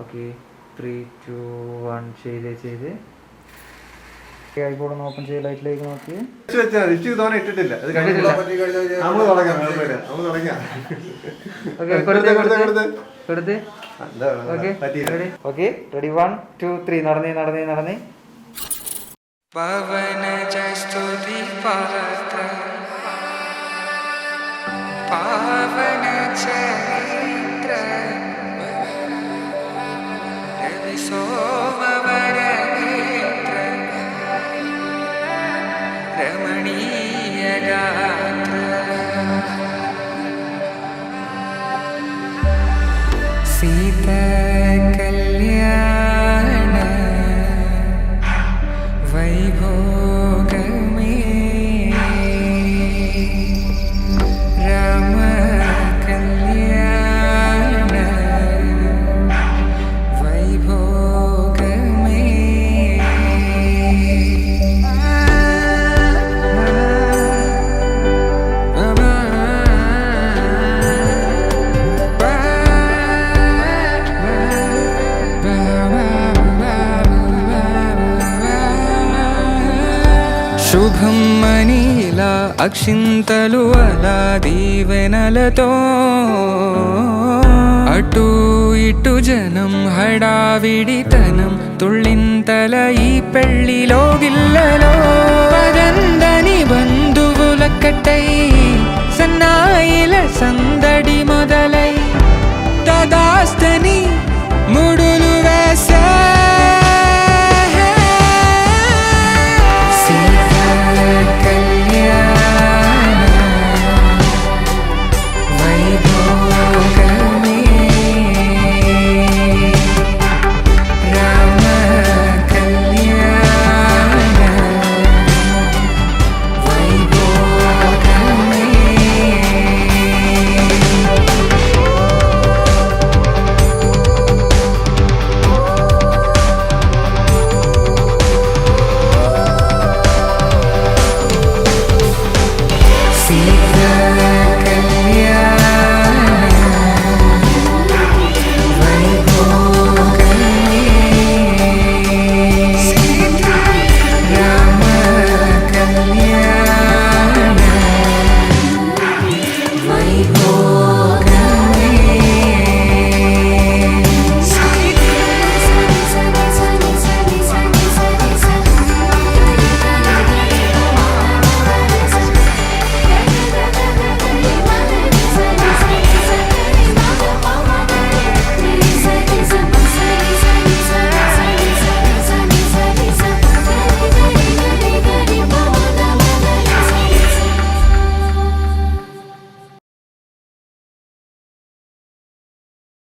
Okay 3, 2, 1 ചെയ്ത് ഐബോർഡ് ഒന്ന് open ചെയ്ത് ലൈറ്റിലേക്ക് നോക്കി ഇട്ടിട്ടില്ല. റെഡി 1, 2, 3 നടന്നേ പവന ജസ്തുതി പാത്ര പാവന ചരിത്ര രവി സോമവരനേത്ര രമണീയ ഗാത്ര സീത കല്യാണ വൈഭോഗമേ രാമ കല്യാണ വൈഭോഗമേ శుభం మనీల అక్షింతలు అలా దీవెనలతో అటు ఇటు జనం హడావిడితనం తుళ్ళింతల ఈ పెళ్లిలో గిల్లలో పదందని బంధువులక్కటై సన్నాయిల సందడి మొదలై తదాస్తని